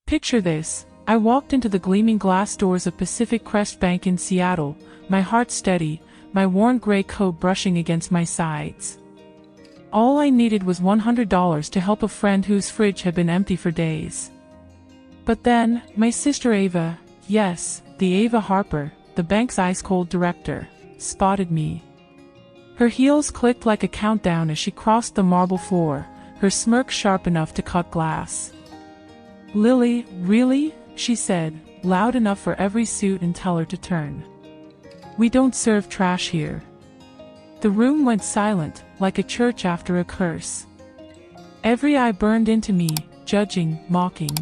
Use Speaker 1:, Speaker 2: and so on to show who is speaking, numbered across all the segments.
Speaker 1: Picture this. I walked into the gleaming glass doors of Pacific Crest Bank in Seattle, my heart steady, my worn gray coat brushing against my sides. All I needed was $100 to help a friend whose fridge had been empty for days. But then, my sister Ava, yes, the Ava Harper, the bank's ice-cold director, spotted me. Her heels clicked like a countdown as she crossed the marble floor, her smirk sharp enough to cut glass. "Lily, really?" she said, loud enough for every suit and teller to turn. "We don't serve trash here." The room went silent, like a church after a curse. Every eye burned into me, judging, mocking.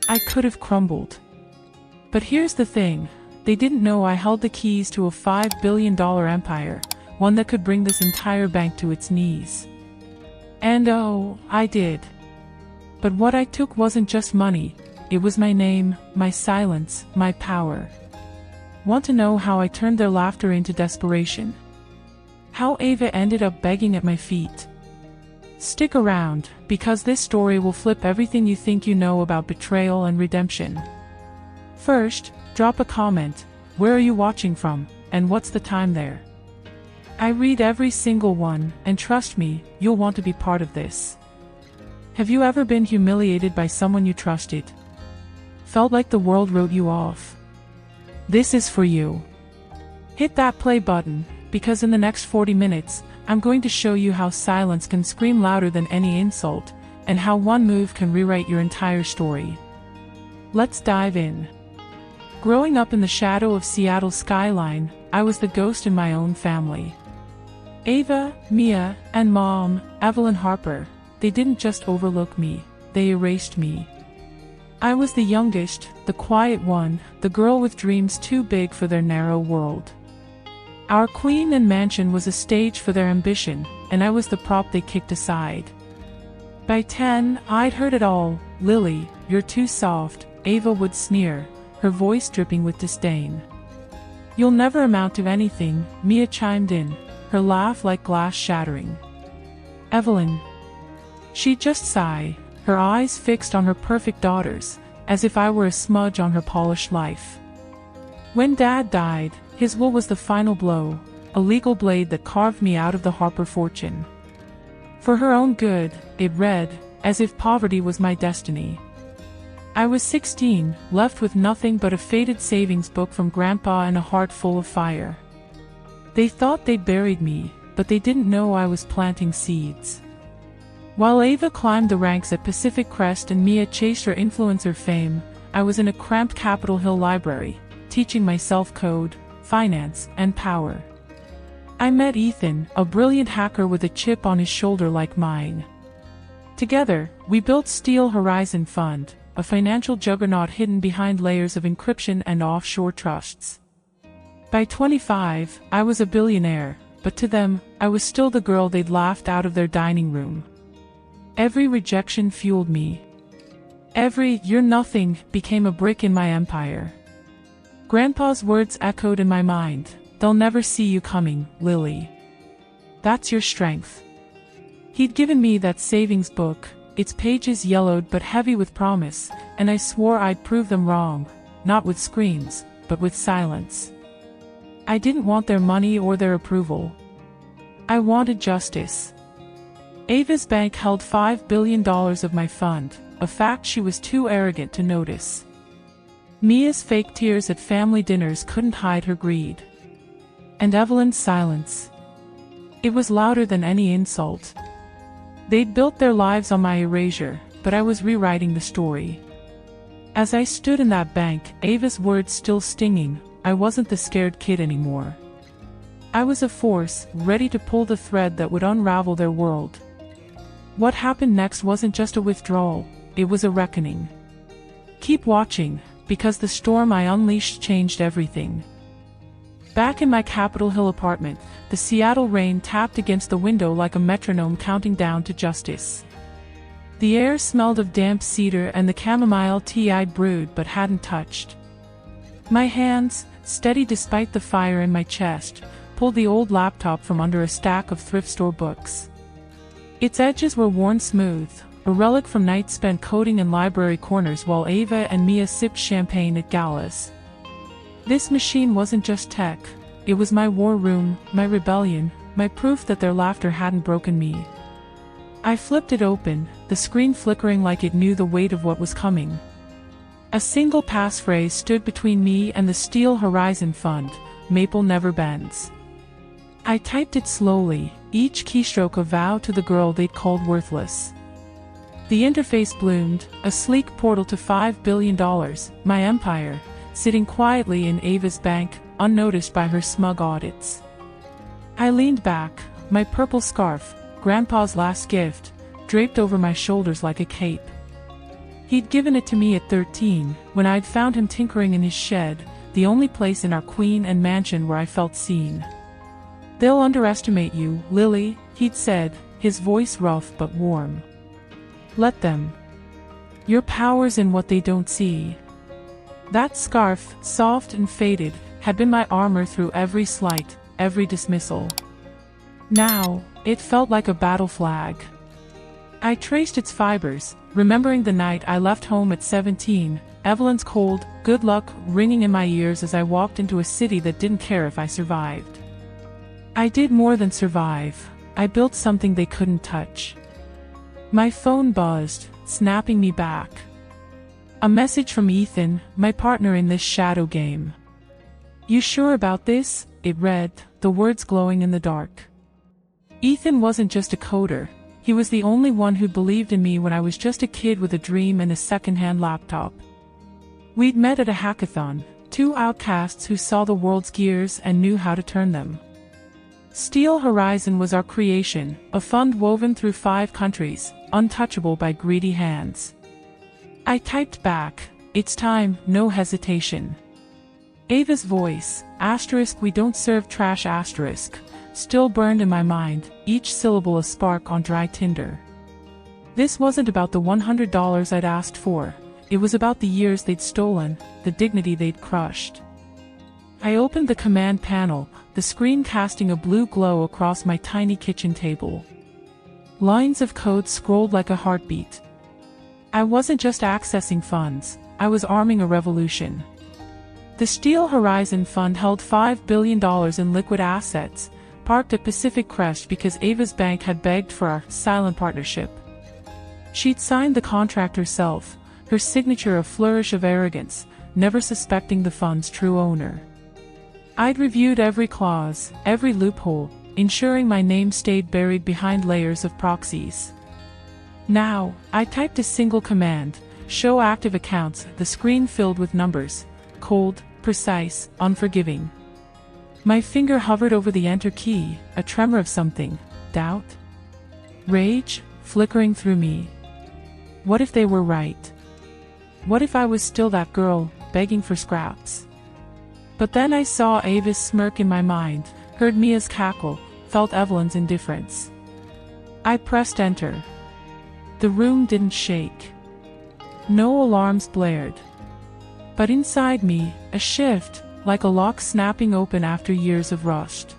Speaker 1: I could have crumbled. But here's the thing, they didn't know I held the keys to a $5 billion empire, one that could bring this entire bank to its knees. And oh, I did. But what I took wasn't just money, it was my name, my silence, my power. Want to know how I turned their laughter into desperation? How Ava ended up begging at my feet? Stick around, because this story will flip everything you think you know about betrayal and redemption. First, drop a comment, where are you watching from, and what's the time there? I read every single one, and trust me, you'll want to be part of this. Have you ever been humiliated by someone you trusted? Felt like the world wrote you off? This is for you. Hit that play button, because in the next 40 minutes, I'm going to show you how silence can scream louder than any insult, and how one move can rewrite your entire story. Let's dive in. Growing up in the shadow of Seattle's skyline, I was the ghost in my own family. Ava, Mia, and Mom, Evelyn Harper, they didn't just overlook me, they erased me. I was the youngest, the quiet one, the girl with dreams too big for their narrow world. Our queen and mansion was a stage for their ambition, and I was the prop they kicked aside. By 10, I'd heard it all. "Lily, you're too soft," Ava would sneer, her voice dripping with disdain. "You'll never amount to anything," Mia chimed in, her laugh like glass shattering. "Evelyn." She'd just sigh, her eyes fixed on her perfect daughters, as if I were a smudge on her polished life. When Dad died, his will was the final blow, a legal blade that carved me out of the Harper fortune. For her own good, it read, as if poverty was my destiny. I was 16, left with nothing but a faded savings book from Grandpa and a heart full of fire. They thought they'd buried me, but they didn't know I was planting seeds. While Ava climbed the ranks at Pacific Crest and Mia chased her influencer fame, I was in a cramped Capitol Hill library, teaching myself code, finance, and power. I met Ethan, a brilliant hacker with a chip on his shoulder like mine. Together, we built Steel Horizon Fund, a financial juggernaut hidden behind layers of encryption and offshore trusts. By 25, I was a billionaire, but to them, I was still the girl they'd laughed out of their dining room. Every rejection fueled me. Every "you're nothing" became a brick in my empire. Grandpa's words echoed in my mind, "They'll never see you coming, Lily. That's your strength." He'd given me that savings book, its pages yellowed but heavy with promise, and I swore I'd prove them wrong, not with screams, but with silence. I didn't want their money or their approval. I wanted justice. Ava's bank held $5 billion of my fund, a fact she was too arrogant to notice. Mia's fake tears at family dinners couldn't hide her greed. And Evelyn's silence. It was louder than any insult. They'd built their lives on my erasure, but I was rewriting the story. As I stood in that bank, Ava's words still stinging, I wasn't the scared kid anymore. I was a force, ready to pull the thread that would unravel their world. What happened next wasn't just a withdrawal, it was a reckoning. Keep watching, because the storm I unleashed changed everything. Back in my Capitol Hill apartment, the Seattle rain tapped against the window like a metronome counting down to justice. The air smelled of damp cedar and the chamomile tea I'd brewed but hadn't touched. My hands, steady despite the fire in my chest, pulled the old laptop from under a stack of thrift store books. Its edges were worn smooth, a relic from nights spent coding in library corners while Ava and Mia sipped champagne at galas. This machine wasn't just tech. It was my war room, my rebellion, my proof that their laughter hadn't broken me. I flipped it open, the screen flickering like it knew the weight of what was coming. A single passphrase stood between me and the Steel Horizon Fund, Maple Never Bends. I typed it slowly, each keystroke a vow to the girl they'd called worthless. The interface bloomed, a sleek portal to $5 billion, my empire, sitting quietly in Ava's bank, unnoticed by her smug audits. I leaned back, my purple scarf, Grandpa's last gift, draped over my shoulders like a cape. He'd given it to me at 13, when I'd found him tinkering in his shed, the only place in our Queen and mansion where I felt seen. "They'll underestimate you, Lily," he'd said, his voice rough but warm. "Let them. Your power's in what they don't see." That scarf, soft and faded, had been my armor through every slight, every dismissal. Now, it felt like a battle flag. I traced its fibers, remembering the night I left home at 17, Evelyn's cold, "good luck" ringing in my ears as I walked into a city that didn't care if I survived. I did more than survive. I built something they couldn't touch. My phone buzzed, snapping me back. A message from Ethan, my partner in this shadow game. "You sure about this?" it read, the words glowing in the dark. Ethan wasn't just a coder. He was the only one who believed in me when I was just a kid with a dream and a second-hand laptop. We'd met at a hackathon, two outcasts who saw the world's gears and knew how to turn them. Steel Horizon was our creation, a fund woven through 5 countries, untouchable by greedy hands. I typed back, "It's time, no hesitation." Ava's voice, "we don't serve trash," still burned in my mind, each syllable a spark on dry tinder. This wasn't about the $100 I'd asked for. It was about the years they'd stolen, the dignity they'd crushed. I opened the command panel, the screen casting a blue glow across my tiny kitchen table. Lines of code scrolled like a heartbeat. I wasn't just accessing funds, I was arming a revolution. The Steel Horizon Fund held $5 billion in liquid assets, parked at Pacific Crest because Ava's bank had begged for our silent partnership. She'd signed the contract herself, her signature a flourish of arrogance, never suspecting the fund's true owner. I'd reviewed every clause, every loophole, ensuring my name stayed buried behind layers of proxies. Now, I typed a single command, "Show active accounts," the screen filled with numbers, cold, precise, unforgiving. My finger hovered over the enter key, a tremor of something, doubt? Rage, flickering through me. What if they were right? What if I was still that girl, begging for scraps? But then I saw Ava's smirk in my mind, heard Mia's cackle, felt Evelyn's indifference. I pressed enter. The room didn't shake. No alarms blared. But inside me, a shift, like a lock snapping open after years of rust.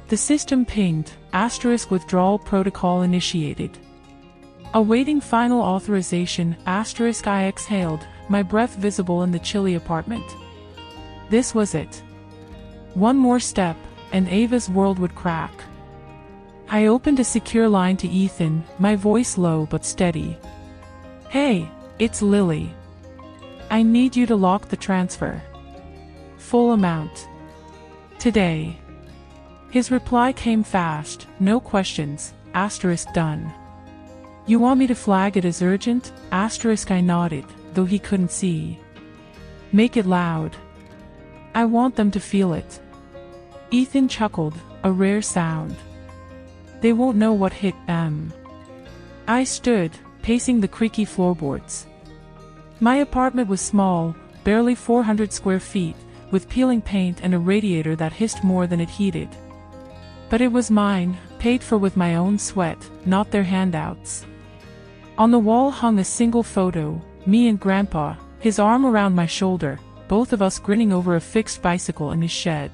Speaker 1: The system pinged, withdrawal protocol initiated. Awaiting final authorization, I exhaled, my breath visible in the chilly apartment. This was it. One more step, and Ava's world would crack. I opened a secure line to Ethan, my voice low but steady. "Hey, it's Lily. I need you to lock the transfer. Full amount. Today." His reply came fast, no questions, done. "You want me to flag it as urgent?" I nodded, though he couldn't see. "Make it loud. I want them to feel it." Ethan chuckled, a rare sound. "They won't know what hit them." I stood, pacing the creaky floorboards. My apartment was small, barely 400 square feet, with peeling paint and a radiator that hissed more than it heated. But it was mine, paid for with my own sweat, not their handouts. On the wall hung a single photo, me and Grandpa, his arm around my shoulder, both of us grinning over a fixed bicycle in his shed.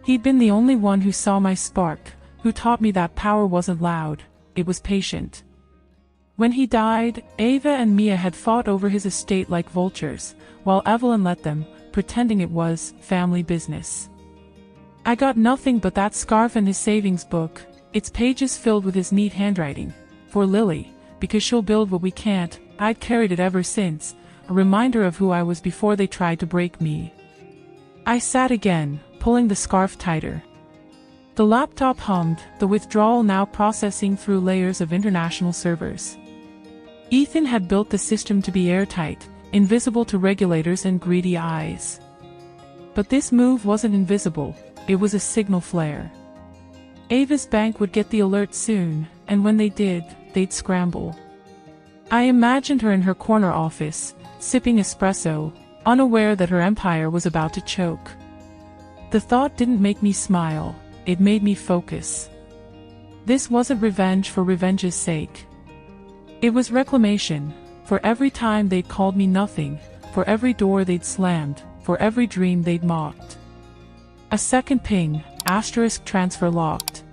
Speaker 1: He'd been the only one who saw my spark, who taught me that power wasn't loud, it was patient. When he died, Ava and Mia had fought over his estate like vultures, while Evelyn let them, pretending it was family business. I got nothing but that scarf and his savings book, its pages filled with his neat handwriting. For Lily, because she'll build what we can't. I'd carried it ever since, a reminder of who I was before they tried to break me. I sat again, pulling the scarf tighter. The laptop hummed, the withdrawal now processing through layers of international servers. Ethan had built the system to be airtight, invisible to regulators and greedy eyes. But this move wasn't invisible, it was a signal flare. Ava's bank would get the alert soon, and when they did, they'd scramble. I imagined her in her corner office, sipping espresso, unaware that her empire was about to choke. The thought didn't make me smile, it made me focus. This wasn't revenge for revenge's sake. It was reclamation, for every time they'd called me nothing, for every door they'd slammed, for every dream they'd mocked. A second ping, asterisk transfer locked.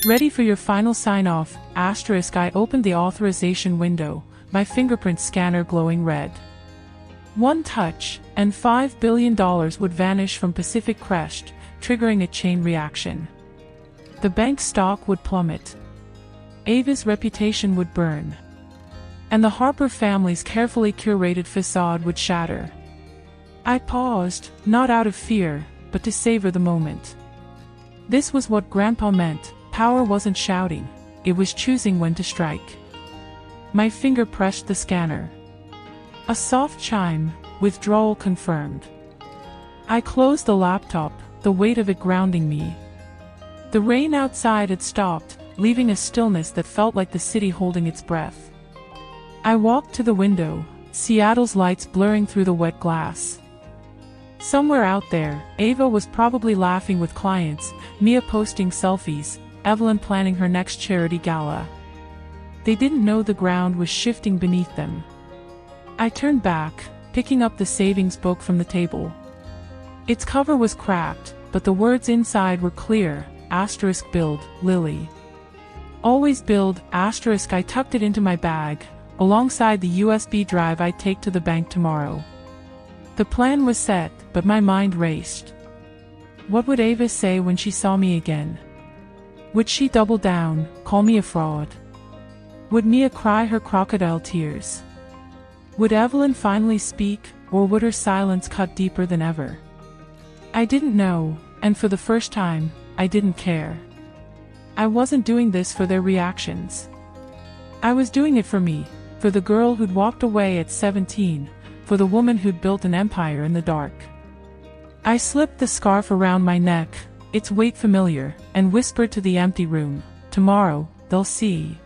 Speaker 1: Ready for your final sign-off, asterisk. I opened the authorization window, my fingerprint scanner glowing red. One touch, and $5 billion would vanish from Pacific Crest, triggering a chain reaction. The bank's stock would plummet. Ava's reputation would burn. And the Harper family's carefully curated facade would shatter. I paused, not out of fear, but to savor the moment. This was what Grandpa meant. Power wasn't shouting, it was choosing when to strike. My finger pressed the scanner. A soft chime, withdrawal confirmed. I closed the laptop, the weight of it grounding me. The rain outside had stopped, leaving a stillness that felt like the city holding its breath. I walked to the window, Seattle's lights blurring through the wet glass. Somewhere out there, Ava was probably laughing with clients, Mia posting selfies, Evelyn planning her next charity gala. They didn't know the ground was shifting beneath them. I turned back, picking up the savings book from the table. Its cover was cracked, but the words inside were clear, asterisk build, Lily. Always build, asterisk. I tucked it into my bag, alongside the USB drive I'd take to the bank tomorrow. The plan was set, but my mind raced. What would Ava say when she saw me again? Would she double down, call me a fraud? Would Mia cry her crocodile tears? Would Evelyn finally speak, or would her silence cut deeper than ever? I didn't know, and for the first time, I didn't care. I wasn't doing this for their reactions. I was doing it for me, for the girl who'd walked away at 17, for the woman who'd built an empire in the dark. I slipped the scarf around my neck, its weight familiar, and whispered to the empty room, tomorrow, they'll see.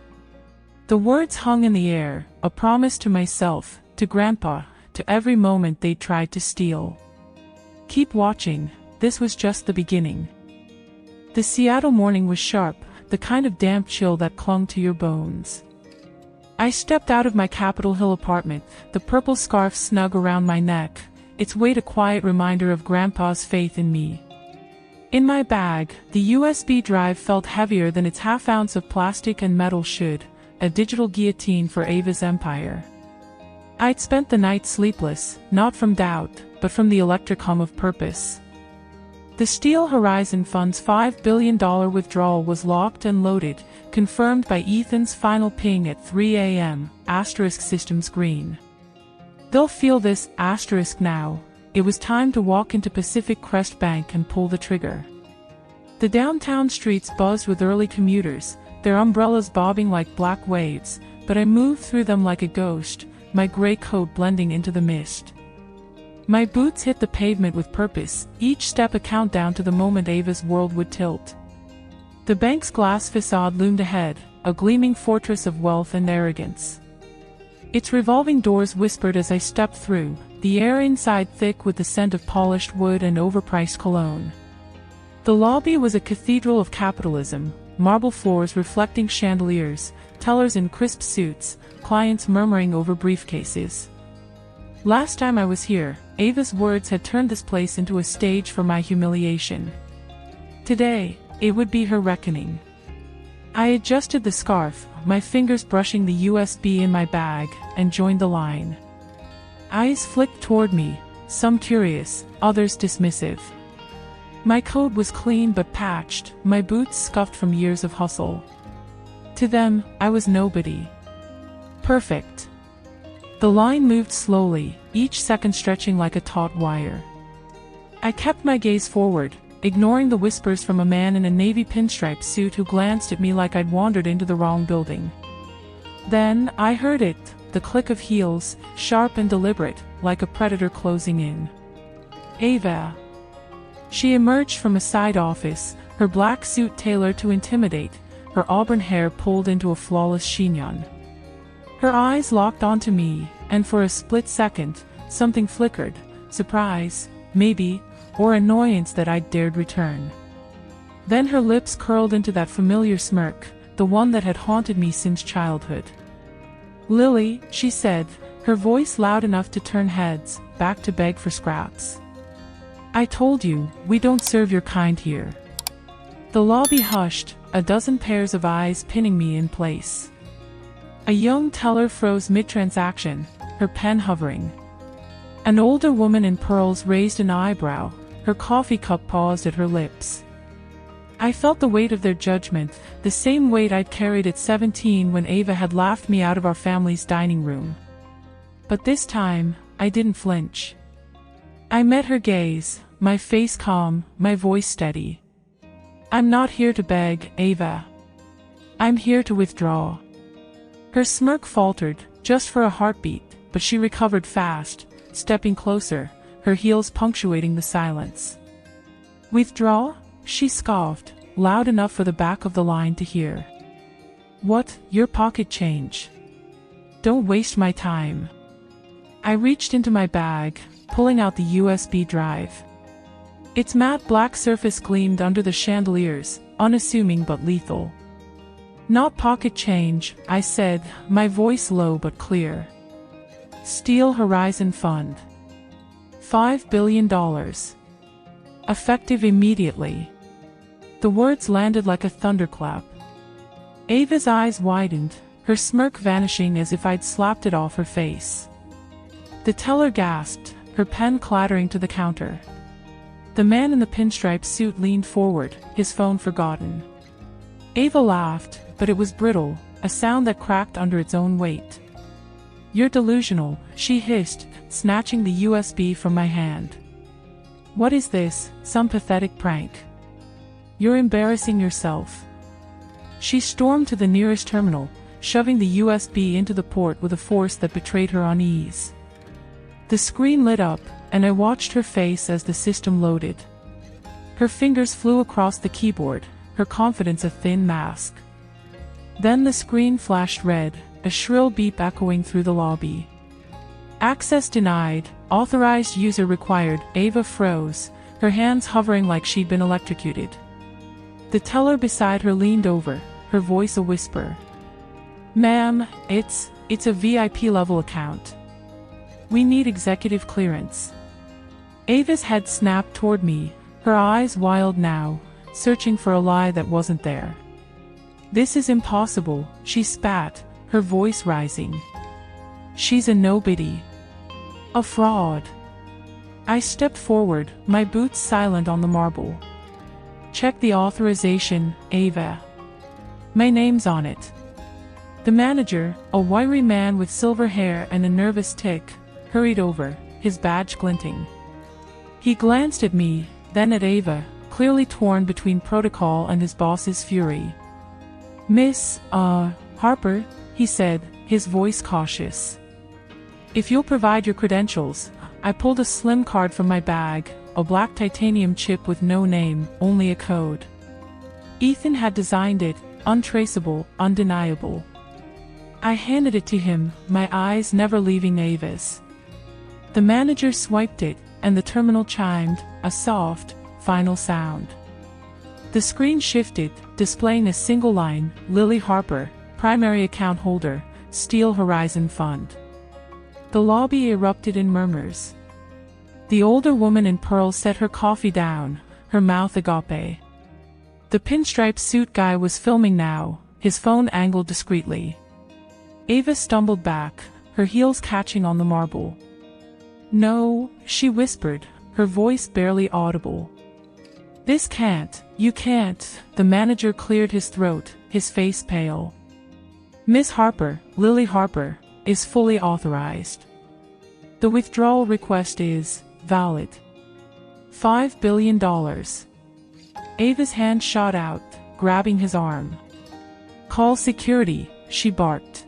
Speaker 1: The words hung in the air, a promise to myself, to Grandpa, to every moment they'd tried to steal. Keep watching, this was just the beginning. The Seattle morning was sharp, the kind of damp chill that clung to your bones. I stepped out of my Capitol Hill apartment, the purple scarf snug around my neck, its weight a quiet reminder of Grandpa's faith in me. In my bag, the USB drive felt heavier than its half-ounce of plastic and metal should, a digital guillotine for Ava's empire. I'd spent the night sleepless, not from doubt, but from the electric hum of purpose. The Steel Horizon Fund's $5 billion withdrawal was locked and loaded, confirmed by Ethan's final ping at 3 a.m., asterisk systems green. They'll feel this, asterisk now. It was time to walk into Pacific Crest Bank and pull the trigger. The downtown streets buzzed with early commuters, their umbrellas bobbing like black waves, but I moved through them like a ghost, my gray coat blending into the mist. My boots hit the pavement with purpose, each step a countdown to the moment Ava's world would tilt. The bank's glass facade loomed ahead, a gleaming fortress of wealth and arrogance. Its revolving doors whispered as I stepped through, the air inside thick with the scent of polished wood and overpriced cologne. The lobby was a cathedral of capitalism, marble floors reflecting chandeliers, tellers in crisp suits, clients murmuring over briefcases. Last time I was here, Ava's words had turned this place into a stage for my humiliation. Today, it would be her reckoning. I adjusted the scarf, my fingers brushing the USB in my bag, and joined the line. Eyes flicked toward me, some curious, others dismissive. My code was clean but patched, my boots scuffed from years of hustle. To them, I was nobody. Perfect. The line moved slowly, each second stretching like a taut wire. I kept my gaze forward, ignoring the whispers from a man in a navy pinstripe suit who glanced at me like I'd wandered into the wrong building. Then, I heard it, the click of heels, sharp and deliberate, like a predator closing in. Ava. She emerged from a side office, her black suit tailored to intimidate, her auburn hair pulled into a flawless chignon. Her eyes locked onto me, and for a split second, something flickered, surprise, maybe, or annoyance that I'd dared return. Then her lips curled into that familiar smirk, the one that had haunted me since childhood. "Lily," she said, her voice loud enough to turn heads, back to beg for scraps. "I told you, we don't serve your kind here." The lobby hushed, a dozen pairs of eyes pinning me in place. A young teller froze mid-transaction, her pen hovering. An older woman in pearls raised an eyebrow, her coffee cup paused at her lips. I felt the weight of their judgment, the same weight I'd carried at 17 when Ava had laughed me out of our family's dining room. But this time, I didn't flinch. I met her gaze, my face calm, my voice steady. "I'm not here to beg, Ava. I'm here to withdraw." Her smirk faltered, just for a heartbeat, but she recovered fast, stepping closer, her heels punctuating the silence. "Withdraw?" she scoffed, loud enough for the back of the line to hear. "What, your pocket change? Don't waste my time." I reached into my bag, pulling out the USB drive. Its matte black surface gleamed under the chandeliers, unassuming but lethal. "Not pocket change," I said, my voice low but clear. "Steel Horizon Fund. $5 billion. Effective immediately." The words landed like a thunderclap. Ava's eyes widened, her smirk vanishing as if I'd slapped it off her face. The teller gasped, her pen clattering to the counter. The man in the pinstripe suit leaned forward, his phone forgotten. Ava laughed, but it was brittle, a sound that cracked under its own weight. "You're delusional," she hissed, snatching the USB from my hand. "What is this, some pathetic prank? You're embarrassing yourself." She stormed to the nearest terminal, shoving the USB into the port with a force that betrayed her unease. The screen lit up, and I watched her face as the system loaded. Her fingers flew across the keyboard, her confidence a thin mask. Then the screen flashed red, a shrill beep echoing through the lobby. "Access denied, authorized user required." Ava froze, her hands hovering like she'd been electrocuted. The teller beside her leaned over, her voice a whisper. "Ma'am, it's a VIP level account. We need executive clearance." Ava's head snapped toward me, her eyes wild now, searching for a lie that wasn't there. "This is impossible," she spat, her voice rising. "She's a nobody. A fraud." I stepped forward, my boots silent on the marble. "Check the authorization, Ava. My name's on it." The manager, a wiry man with silver hair and a nervous tick, hurried over, his badge glinting. He glanced at me, then at Ava, clearly torn between protocol and his boss's fury. "Miss, Harper," he said, his voice cautious. "If you'll provide your credentials." I pulled a slim card from my bag, a black titanium chip with no name, only a code. Ethan had designed it, untraceable, undeniable. I handed it to him, my eyes never leaving Ava's. The manager swiped it, and the terminal chimed, a soft, final sound. The screen shifted, displaying a single line, "Lily Harper, primary account holder, Steel Horizon Fund." The lobby erupted in murmurs. The older woman in pearl set her coffee down, her mouth agape. The pinstripe suit guy was filming now, his phone angled discreetly. Ava stumbled back, her heels catching on the marble. "No," she whispered, her voice barely audible. "This can't, you can't." The manager cleared his throat, his face pale. "Miss Harper, Lily Harper, is fully authorized. The withdrawal request is valid. $5 billion. Ava's hand shot out, grabbing his arm. "Call security," she barked.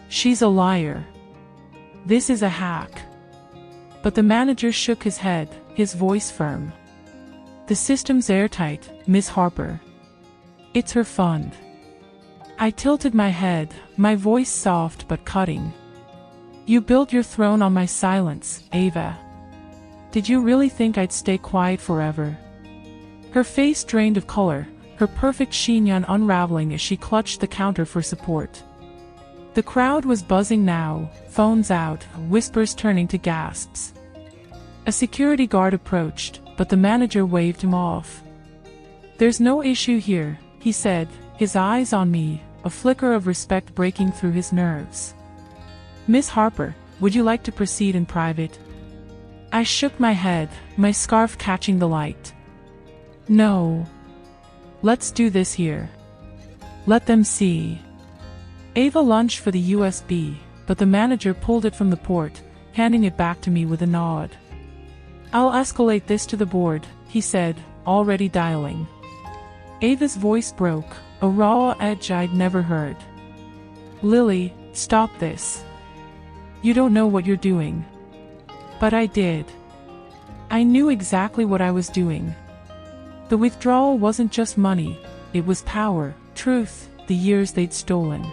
Speaker 1: "She's a liar. This is a hack." But the manager shook his head, his voice firm. "The system's airtight, Miss Harper. It's her fund." I tilted my head, my voice soft but cutting. "You built your throne on my silence, Ava. Did you really think I'd stay quiet forever?" Her face drained of color, her perfect chignon unraveling as she clutched the counter for support. The crowd was buzzing now, phones out, whispers turning to gasps. A security guard approached, but the manager waved him off. "There's no issue here," he said, his eyes on me, a flicker of respect breaking through his nerves. "Miss Harper, would you like to proceed in private?" I shook my head, my scarf catching the light. "No. Let's do this here. Let them see." Ava lunged for the USB, but the manager pulled it from the port, handing it back to me with a nod. "I'll escalate this to the board," he said, already dialing. Ava's voice broke, a raw edge I'd never heard. "Lily, stop this. You don't know what you're doing." But I did. I knew exactly what I was doing. The withdrawal wasn't just money, it was power, truth, the years they'd stolen.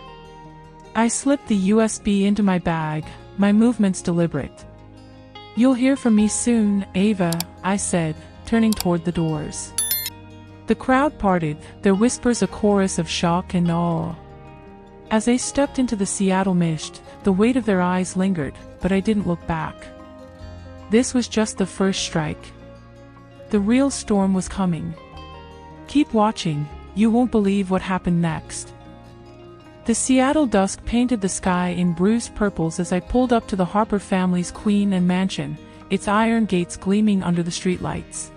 Speaker 1: I slipped the USB into my bag, my movements deliberate. "You'll hear from me soon, Ava," I said, turning toward the doors. The crowd parted, their whispers a chorus of shock and awe. As I stepped into the Seattle mist, the weight of their eyes lingered, but I didn't look back. This was just the first strike. The real storm was coming. Keep watching, you won't believe what happened next. The Seattle dusk painted the sky in bruised purples as I pulled up to the Harper family's Queen and mansion, its iron gates gleaming under the streetlights.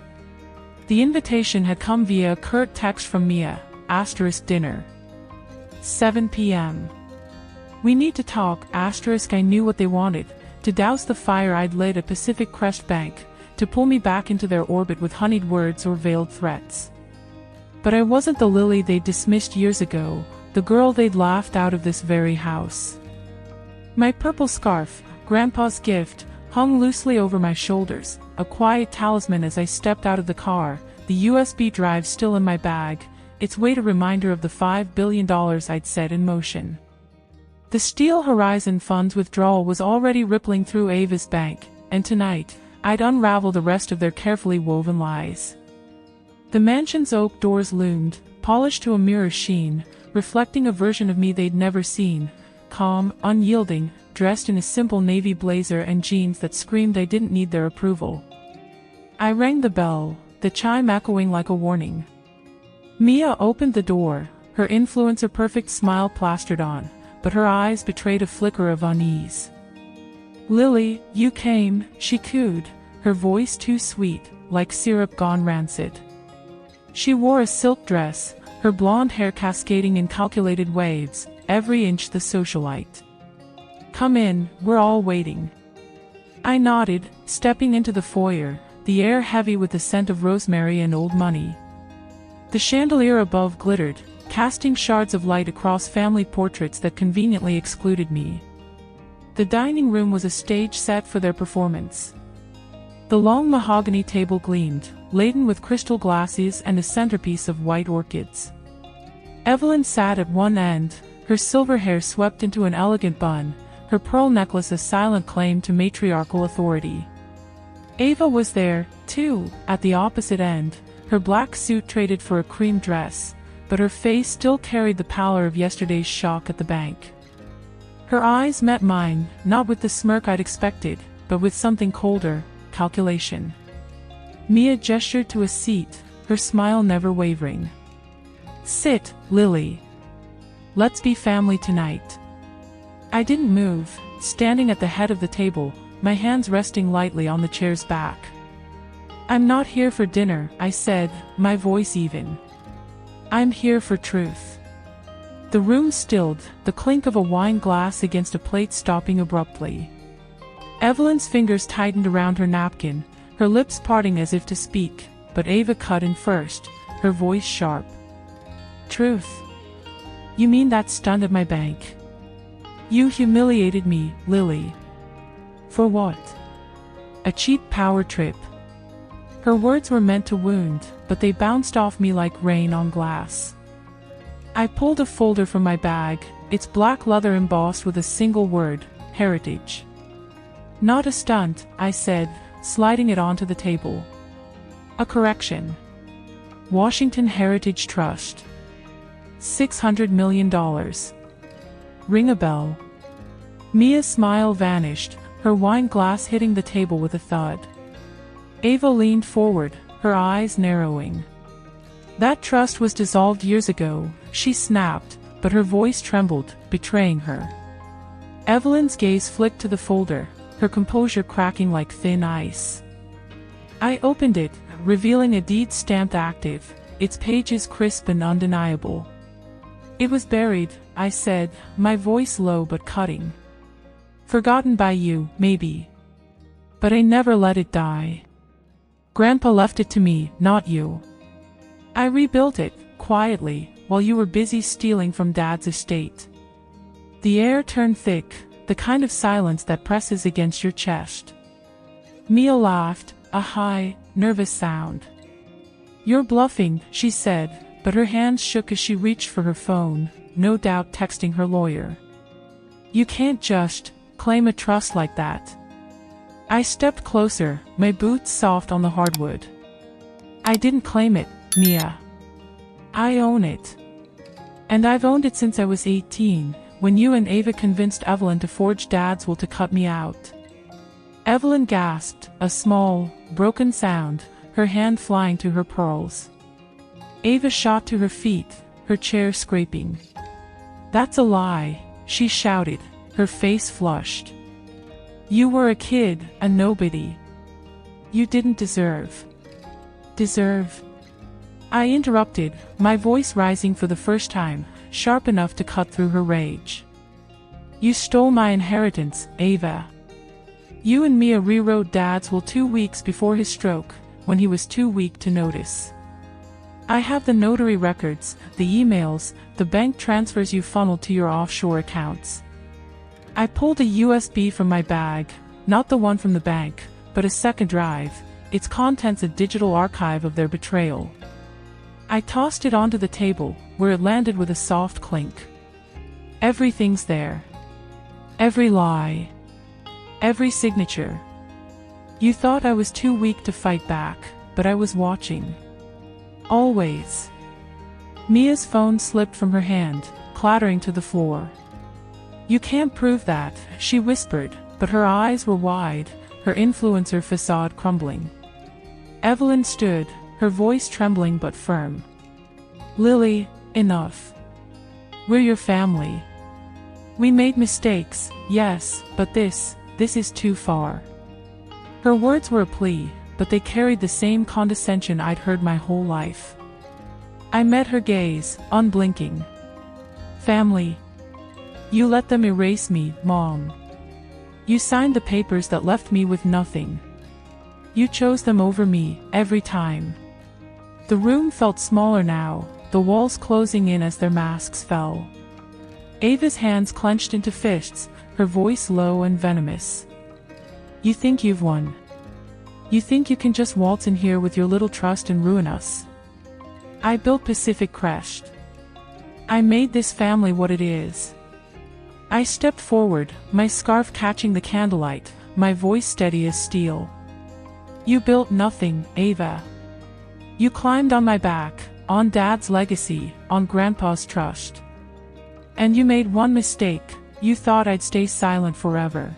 Speaker 1: The invitation had come via a curt text from Mia, * dinner. 7 p.m. "We need to talk, *. I knew what they wanted, to douse the fire I'd lit at Pacific Crest Bank, to pull me back into their orbit with honeyed words or veiled threats. But I wasn't the Lily they'd dismissed years ago, the girl they'd laughed out of this very house. My purple scarf, Grandpa's gift, hung loosely over my shoulders, a quiet talisman as I stepped out of the car, the USB drive still in my bag, its weight a reminder of the $5 billion I'd set in motion. The Steel Horizon Fund's withdrawal was already rippling through Ava's bank, and tonight, I'd unravel the rest of their carefully woven lies. The mansion's oak doors loomed, polished to a mirror sheen, reflecting a version of me they'd never seen, calm, unyielding, dressed in a simple navy blazer and jeans that screamed I didn't need their approval. I rang the bell, the chime echoing like a warning. Mia opened the door, her influencer-perfect smile plastered on, but her eyes betrayed a flicker of unease. "Lily, you came," she cooed, her voice too sweet, like syrup gone rancid. She wore a silk dress, her blonde hair cascading in calculated waves, every inch the socialite. "Come in, we're all waiting." I nodded, stepping into the foyer, the air heavy with the scent of rosemary and old money. The chandelier above glittered, casting shards of light across family portraits that conveniently excluded me. The dining room was a stage set for their performance. The long mahogany table gleamed, laden with crystal glasses and a centerpiece of white orchids. Evelyn sat at one end, her silver hair swept into an elegant bun, her pearl necklace a silent claim to matriarchal authority. Ava was there, too, at the opposite end, her black suit traded for a cream dress, but her face still carried the pallor of yesterday's shock at the bank. Her eyes met mine, not with the smirk I'd expected, but with something colder, calculation. Mia gestured to a seat, her smile never wavering. "Sit, Lily. Let's be family tonight. I didn't move, standing at the head of the table, my hands resting lightly on the chair's back. I'm not here for dinner, I said, my voice even. I'm here for truth. The room stilled, the clink of a wine glass against a plate stopping abruptly. Evelyn's fingers tightened around her napkin, her lips parting as if to speak, but Ava cut in first, her voice sharp. Truth. You mean that stunt at my bank? You humiliated me, Lily. For what? A cheap power trip. Her words were meant to wound, but they bounced off me like rain on glass. I pulled a folder from my bag, its black leather embossed with a single word, heritage. Not a stunt, I said, sliding it onto the table. A correction. Washington Heritage Trust. $600 million. Ring a bell. Mia's smile vanished, her wine glass hitting the table with a thud. Ava leaned forward, her eyes narrowing. That trust was dissolved years ago, she snapped, but her voice trembled, betraying her. Evelyn's gaze flicked to the folder, her composure cracking like thin ice. I opened it, revealing a deed stamped active, its pages crisp and undeniable. It was buried, I said, my voice low but cutting. Forgotten by you, maybe. But I never let it die. Grandpa left it to me, not you. I rebuilt it, quietly, while you were busy stealing from Dad's estate. The air turned thick, the kind of silence that presses against your chest. Mia laughed, a high, nervous sound. You're bluffing, she said, but her hands shook as she reached for her phone, no doubt texting her lawyer. You can't just claim a trust like that. I stepped closer, my boots soft on the hardwood. I didn't claim it, Mia. I own it. And I've owned it since I was 18, when you and Ava convinced Evelyn to forge Dad's will to cut me out. Evelyn gasped, a small, broken sound, her hand flying to her pearls. Ava shot to her feet, her chair scraping. That's a lie, she shouted, her face flushed. You were a kid, a nobody. You didn't deserve. Deserve? I interrupted, my voice rising for the first time, sharp enough to cut through her rage. You stole my inheritance, Ava. You and Mia rewrote Dad's will 2 weeks before his stroke, when he was too weak to notice. I have the notary records, the emails, the bank transfers you funneled to your offshore accounts. I pulled a USB from my bag, not the one from the bank, but a second drive, its contents a digital archive of their betrayal. I tossed it onto the table, where it landed with a soft clink. Everything's there. Every lie. Every signature. You thought I was too weak to fight back, but I was watching. Always. Mia's phone slipped from her hand, clattering to the floor. You can't prove that, she whispered, but her eyes were wide, her influencer facade crumbling. Evelyn stood, her voice trembling but firm. Lily, enough. We're your family. We made mistakes, yes, but this is too far. Her words were a plea, but they carried the same condescension I'd heard my whole life. I met her gaze, unblinking. Family. You let them erase me, Mom. You signed the papers that left me with nothing. You chose them over me, every time. The room felt smaller now, the walls closing in as their masks fell. Ava's hands clenched into fists, her voice low and venomous. You think you've won. You think you can just waltz in here with your little trust and ruin us. I built Pacific Crest. I made this family what it is. I stepped forward, my scarf catching the candlelight, my voice steady as steel. You built nothing, Ava. You climbed on my back, on Dad's legacy, on Grandpa's trust. And you made one mistake, you thought I'd stay silent forever.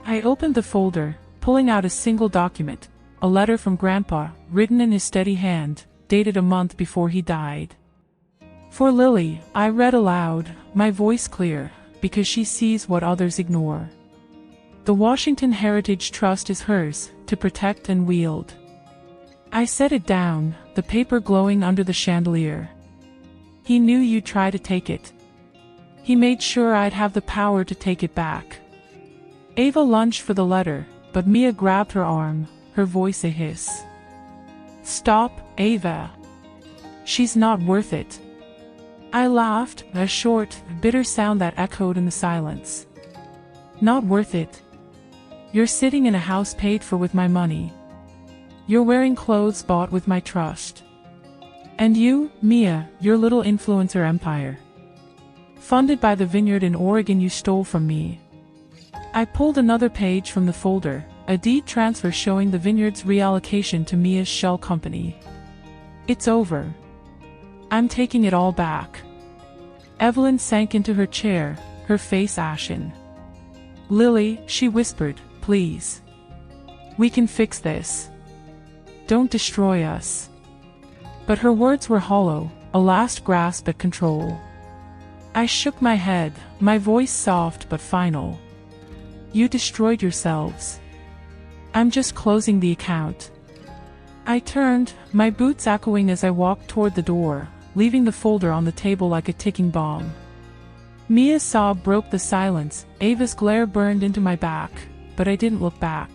Speaker 1: I opened the folder, pulling out a single document, a letter from Grandpa, written in his steady hand, dated a month before he died. For Lily, I read aloud, my voice clear, because she sees what others ignore. The Washington Heritage Trust is hers, to protect and wield. I set it down, the paper glowing under the chandelier. He knew you'd try to take it. He made sure I'd have the power to take it back. Ava lunged for the letter, but Mia grabbed her arm, her voice a hiss. Stop, Ava. She's not worth it. I laughed, a short, bitter sound that echoed in the silence. Not worth it. You're sitting in a house paid for with my money. You're wearing clothes bought with my trust. And you, Mia, your little influencer empire. Funded by the vineyard in Oregon you stole from me. I pulled another page from the folder, a deed transfer showing the vineyard's reallocation to Mia's shell company. It's over. I'm taking it all back. Evelyn sank into her chair, her face ashen. Lily, she whispered, please. We can fix this. Don't destroy us. But her words were hollow, a last grasp at control. I shook my head, my voice soft but final. You destroyed yourselves. I'm just closing the account. I turned, my boots echoing as I walked toward the door, leaving the folder on the table like a ticking bomb. Mia's sob broke the silence, Ava's glare burned into my back, but I didn't look back.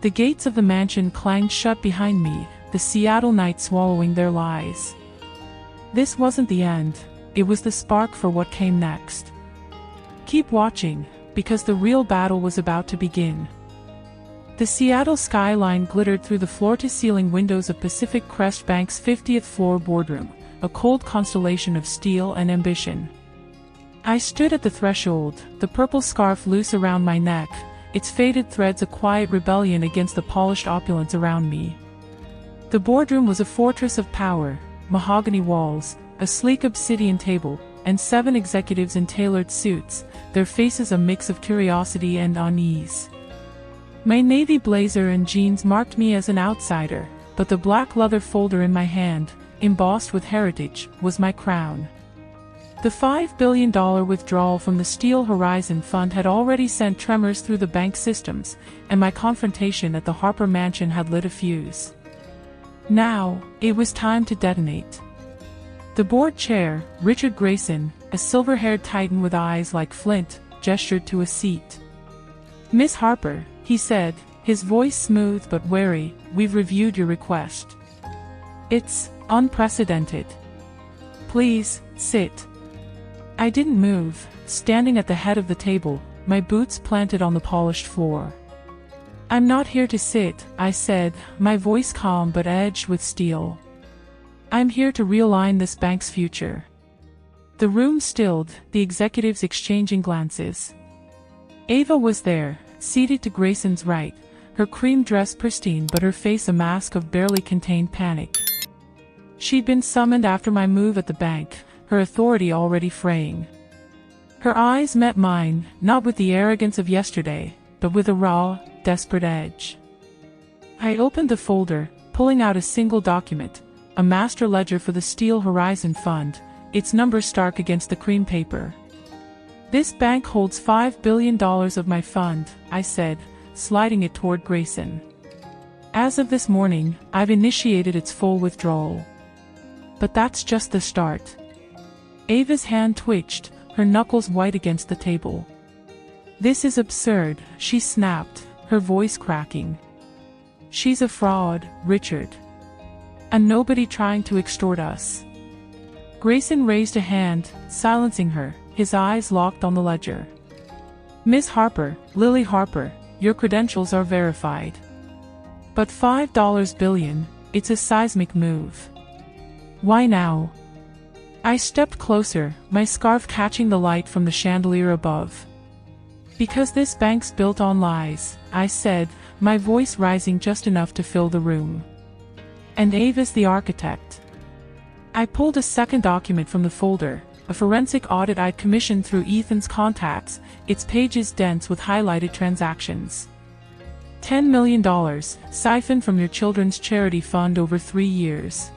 Speaker 1: The gates of the mansion clanged shut behind me, the Seattle night swallowing their lies. This wasn't the end, it was the spark for what came next. Keep watching, because the real battle was about to begin. The Seattle skyline glittered through the floor-to-ceiling windows of Pacific Crest Bank's 50th floor boardroom, a cold constellation of steel and ambition. I stood at the threshold, the purple scarf loose around my neck, its faded threads a quiet rebellion against the polished opulence around me. The boardroom was a fortress of power, mahogany walls, a sleek obsidian table, and 7 executives in tailored suits, their faces a mix of curiosity and unease. My navy blazer and jeans marked me as an outsider, but the black leather folder in my hand, embossed with heritage, was my crown. The $5 billion withdrawal from the Steel Horizon Fund had already sent tremors through the bank systems, and my confrontation at the Harper Mansion had lit a fuse. Now, it was time to detonate. The board chair, Richard Grayson, a silver-haired titan with eyes like flint, gestured to a seat. Miss Harper, he said, his voice smooth but wary, we've reviewed your request. It's unprecedented. Please, sit. I didn't move, standing at the head of the table, my boots planted on the polished floor. I'm not here to sit, I said, my voice calm but edged with steel. I'm here to realign this bank's future. The room stilled, the executives exchanging glances. Ava was there, seated to Grayson's right, her cream dress pristine but her face a mask of barely contained panic. She'd been summoned after my move at the bank, her authority already fraying. Her eyes met mine, not with the arrogance of yesterday, but with a raw, desperate edge. I opened the folder, pulling out a single document, a master ledger for the Steel Horizon Fund, its number stark against the cream paper. This bank holds $5 billion of my fund, I said, sliding it toward Grayson. As of this morning, I've initiated its full withdrawal. But that's just the start. Ava's hand twitched, her knuckles white against the table. This is absurd, she snapped, her voice cracking. She's a fraud, Richard. And nobody trying to extort us. Grayson raised a hand, silencing her, his eyes locked on the ledger. Miss Harper, Lily Harper, your credentials are verified. But $5 billion, it's a seismic move. Why now? I stepped closer, my scarf catching the light from the chandelier above. Because this bank's built on lies, I said, my voice rising just enough to fill the room. And Ava's the architect. I pulled a second document from the folder, a forensic audit I'd commissioned through Ethan's contacts, its pages dense with highlighted transactions. $10 million, siphoned from your children's charity fund over 3 years.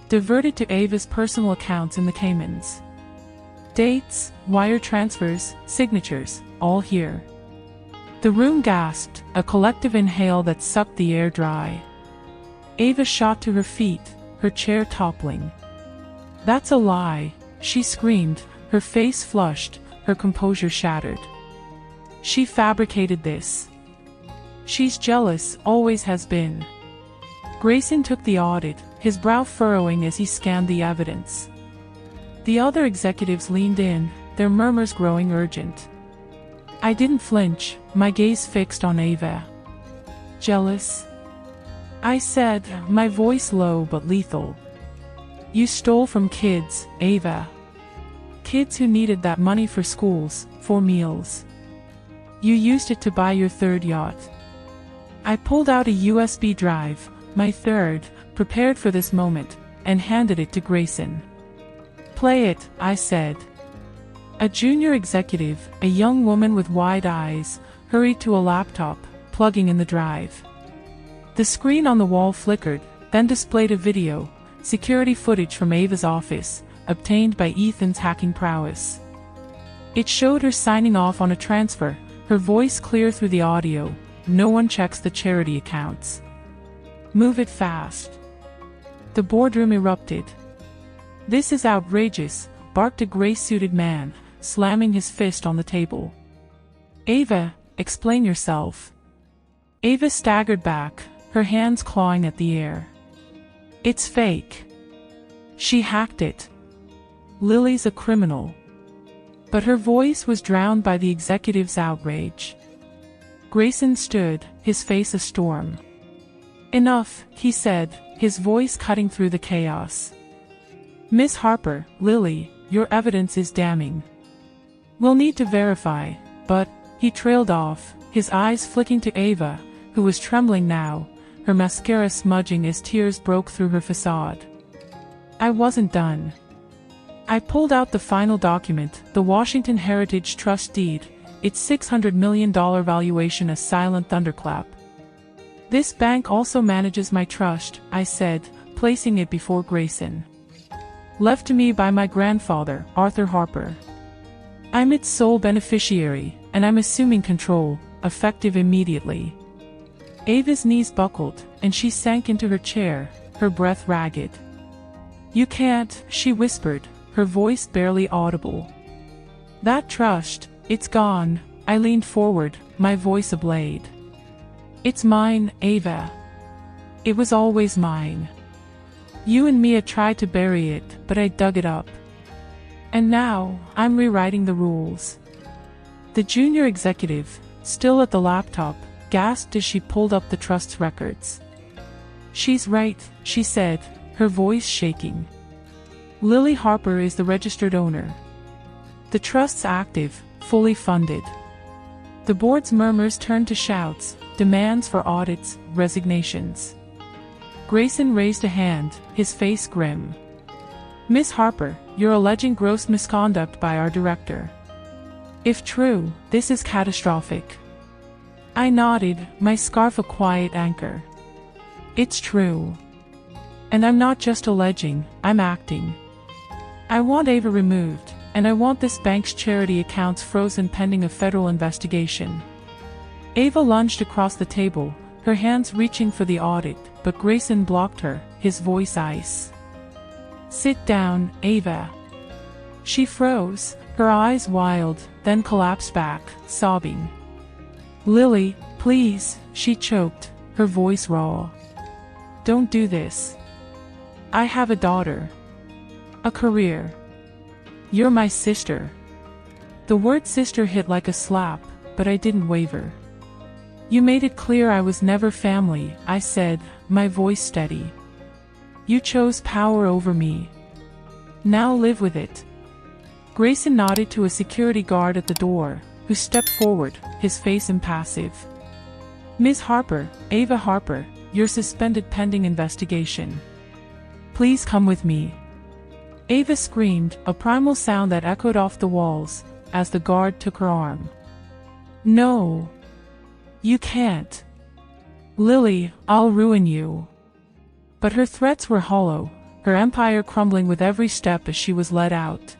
Speaker 1: diverted to Ava's personal accounts in the Caymans. Dates, wire transfers, signatures, all here. The room gasped, a collective inhale that sucked the air dry. Ava shot to her feet, her chair toppling. "That's a lie," she screamed, her face flushed, her composure shattered. "She fabricated this. She's jealous, always has been." Grayson took the audit, his brow furrowing as he scanned the evidence. The other executives leaned in, their murmurs growing urgent. I didn't flinch, my gaze fixed on Ava. "Jealous?" I said, my voice low but lethal. "You stole from kids, Ava. Kids who needed that money for schools, for meals. You used it to buy your third yacht." I pulled out a USB drive, my third, prepared for this moment, and handed it to Grayson. "Play it," I said. A junior executive, a young woman with wide eyes, hurried to a laptop, plugging in the drive. The screen on the wall flickered, then displayed a video, security footage from Ava's office, obtained by Ethan's hacking prowess. It showed her signing off on a transfer, her voice clear through the audio. "No one checks the charity accounts. Move it fast." The boardroom erupted. "This is outrageous," barked a gray-suited man, slamming his fist on the table. "Ava, explain yourself." Ava staggered back, her hands clawing at the air. "It's fake. She hacked it. Lily's a criminal." But her voice was drowned by the executive's outrage. Grayson stood, his face a storm. "Enough," he said, his voice cutting through the chaos. "Miss Harper, Lily, your evidence is damning. We'll need to verify, but," he trailed off, his eyes flicking to Ava, who was trembling now, her mascara smudging as tears broke through her facade. I wasn't done. I pulled out the final document, the Washington Heritage Trust deed, its $600 million valuation a silent thunderclap. "This bank also manages my trust," I said, placing it before Grayson. "Left to me by my grandfather, Arthur Harper. I'm its sole beneficiary, and I'm assuming control, effective immediately." Ava's knees buckled, and she sank into her chair, her breath ragged. "You can't," she whispered, her voice barely audible. "That trust, it's gone." I leaned forward, my voice ablade. "It's mine, Ava. It was always mine. You and Mia tried to bury it, but I dug it up. And now, I'm rewriting the rules." The junior executive, still at the laptop, gasped as she pulled up the trust's records. "She's right," she said, her voice shaking. "Lily Harper is the registered owner. The trust's active, fully funded." The board's murmurs turned to shouts, demands for audits, resignations. Grayson raised a hand, his face grim. "Miss Harper, you're alleging gross misconduct by our director. If true, this is catastrophic." I nodded, my scarf a quiet anchor. "It's true. And I'm not just alleging, I'm acting. I want Ava removed, and I want this bank's charity accounts frozen pending a federal investigation." Ava lunged across the table, her hands reaching for the audit, but Grayson blocked her, his voice ice. "Sit down, Ava." She froze, her eyes wild, then collapsed back, sobbing. "Lily, please," she choked, her voice raw. "Don't do this. I have a daughter. A career. You're my sister." The word sister hit like a slap, but I didn't waver. "You made it clear I was never family," I said, my voice steady. "You chose power over me. Now live with it." Grayson nodded to a security guard at the door, who stepped forward, his face impassive. "Ms. Harper, Ava Harper, you're suspended pending investigation. Please come with me." Ava screamed, a primal sound that echoed off the walls, as the guard took her arm. "No. You can't. Lily, I'll ruin you." But her threats were hollow, her empire crumbling with every step as she was led out.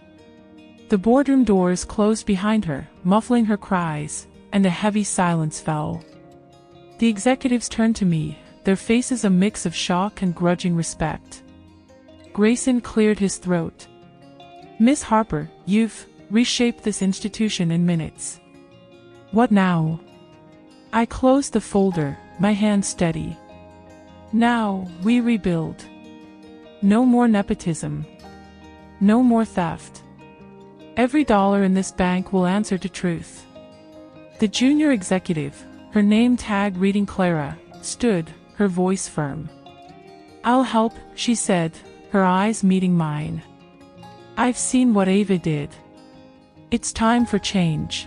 Speaker 1: The boardroom doors closed behind her, muffling her cries, and a heavy silence fell. The executives turned to me, their faces a mix of shock and grudging respect. Grayson cleared his throat. "Miss Harper, you've reshaped this institution in minutes. What now?" I closed the folder, my hand steady. "Now, we rebuild. No more nepotism. No more theft. Every dollar in this bank will answer to truth." The junior executive, her name tag reading Clara, stood, her voice firm. "I'll help," she said, her eyes meeting mine. "I've seen what Ava did. It's time for change."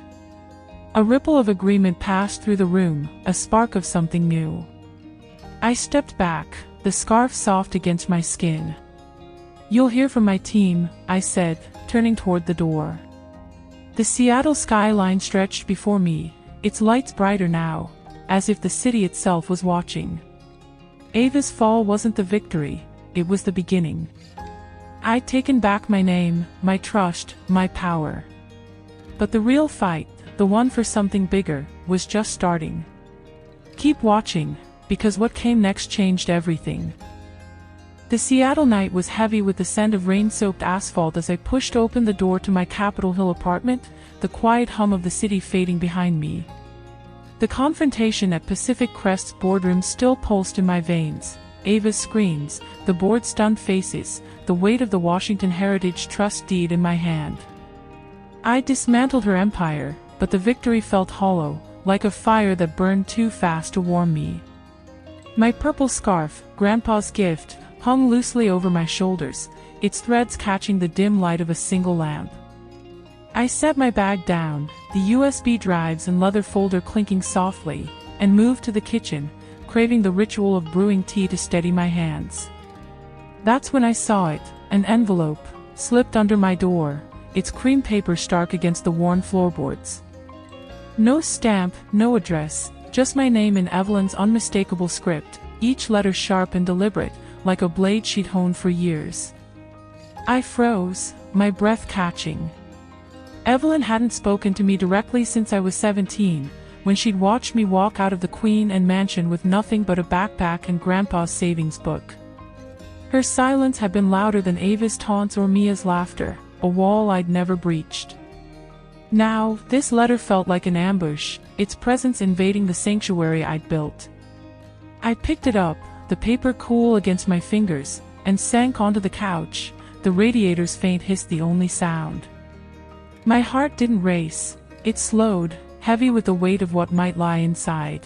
Speaker 1: A ripple of agreement passed through the room, a spark of something new. I stepped back, the scarf soft against my skin. "You'll hear from my team," I said, turning toward the door. The Seattle skyline stretched before me, its lights brighter now, as if the city itself was watching. Ava's fall wasn't the victory, it was the beginning. I'd taken back my name, my trust, my power. But the real fight, the one for something bigger, was just starting. Keep watching, because what came next changed everything. The Seattle night was heavy with the scent of rain-soaked asphalt as I pushed open the door to my Capitol Hill apartment, the quiet hum of the city fading behind me. The confrontation at Pacific Crest's boardroom still pulsed in my veins. Ava's screams, the board's stunned faces, the weight of the Washington Heritage Trust deed in my hand. I dismantled her empire, but the victory felt hollow, like a fire that burned too fast to warm me. My purple scarf, Grandpa's gift, hung loosely over my shoulders, its threads catching the dim light of a single lamp. I set my bag down, the USB drives and leather folder clinking softly, and moved to the kitchen, craving the ritual of brewing tea to steady my hands. That's when I saw it, an envelope, slipped under my door, its cream paper stark against the worn floorboards. No stamp, no address, just my name in Evelyn's unmistakable script, each letter sharp and deliberate, like a blade she'd honed for years. I froze, my breath catching. Evelyn hadn't spoken to me directly since I was 17, when she'd watched me walk out of the Queen and Mansion with nothing but a backpack and Grandpa's savings book. Her silence had been louder than Ava's taunts or Mia's laughter, a wall I'd never breached. Now, this letter felt like an ambush, its presence invading the sanctuary I'd built. I picked it up, the paper cool against my fingers, and sank onto the couch, the radiator's faint hiss the only sound. My heart didn't race, it slowed, heavy with the weight of what might lie inside.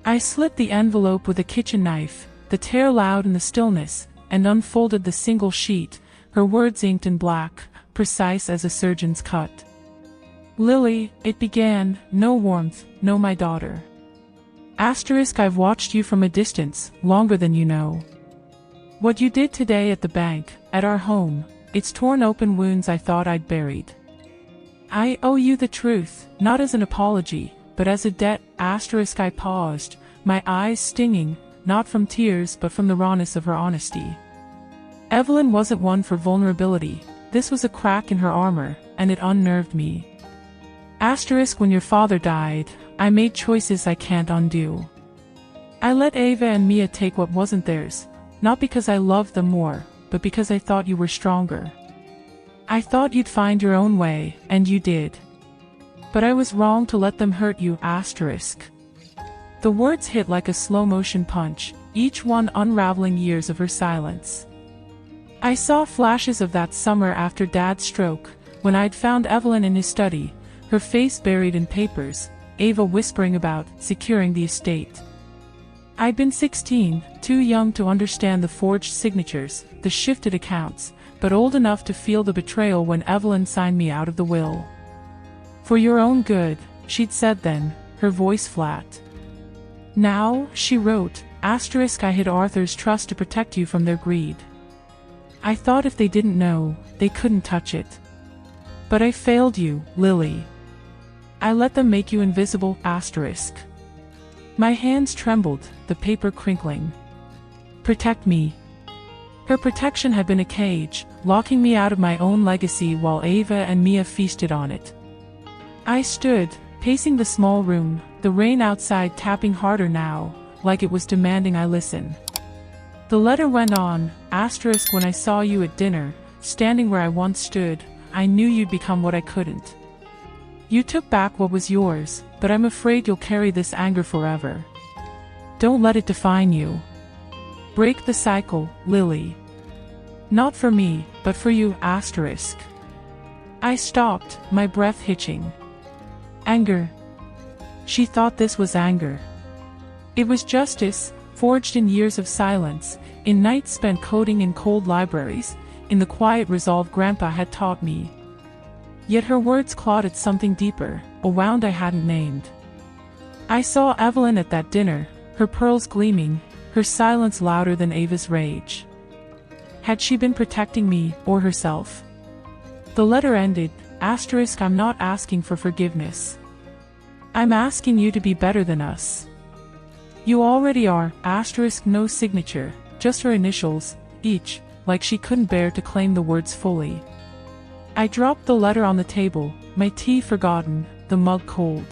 Speaker 1: I slit the envelope with a kitchen knife, the tear loud in the stillness, and unfolded the single sheet, her words inked in black, precise as a surgeon's cut. "Lily," it began, "no warmth, no my daughter. I've watched you from a distance, longer than you know. What you did today at the bank, at our home, it's torn open wounds I thought I'd buried. I owe you the truth, not as an apology, but as a debt." I paused, my eyes stinging, not from tears but from the rawness of her honesty. Evelyn wasn't one for vulnerability, this was a crack in her armor, and it unnerved me. When your father died, I made choices I can't undo. I let Ava and Mia take what wasn't theirs, not because I loved them more, but because I thought you were stronger. I thought you'd find your own way, and you did. But I was wrong to let them hurt you. The words hit like a slow-motion punch, each one unraveling years of her silence. I saw flashes of that summer after Dad's stroke, when I'd found Evelyn in his study, her face buried in papers, Ava whispering about securing the estate. I'd been 16, too young to understand the forged signatures, the shifted accounts, but old enough to feel the betrayal when Evelyn signed me out of the will. "For your own good," she'd said then, her voice flat. "Now," she wrote, "I hid Arthur's trust to protect you from their greed. I thought if they didn't know, they couldn't touch it. But I failed you, Lily. I let them make you invisible." My hands trembled, the paper crinkling. "Protect me." Her protection had been a cage, locking me out of my own legacy while Ava and Mia feasted on it. I stood, pacing the small room, the rain outside tapping harder now, like it was demanding I listen. The letter went on, *, when I saw you at dinner, standing where I once stood, I knew you'd become what I couldn't. You took back what was yours, but I'm afraid you'll carry this anger forever. Don't let it define you. Break the cycle, Lily. Not for me, but for you, *. I stopped, my breath hitching. Anger. She thought this was anger. It was justice, forged in years of silence, in nights spent coding in cold libraries, in the quiet resolve Grandpa had taught me. Yet her words clawed at something deeper, a wound I hadn't named. I saw Evelyn at that dinner, her pearls gleaming, her silence louder than Ava's rage. Had she been protecting me, or herself? The letter ended, *, I'm not asking for forgiveness. I'm asking you to be better than us. You already are, *, no signature, just her initials, each, like she couldn't bear to claim the words fully. I dropped the letter on the table, my tea forgotten, the mug cold.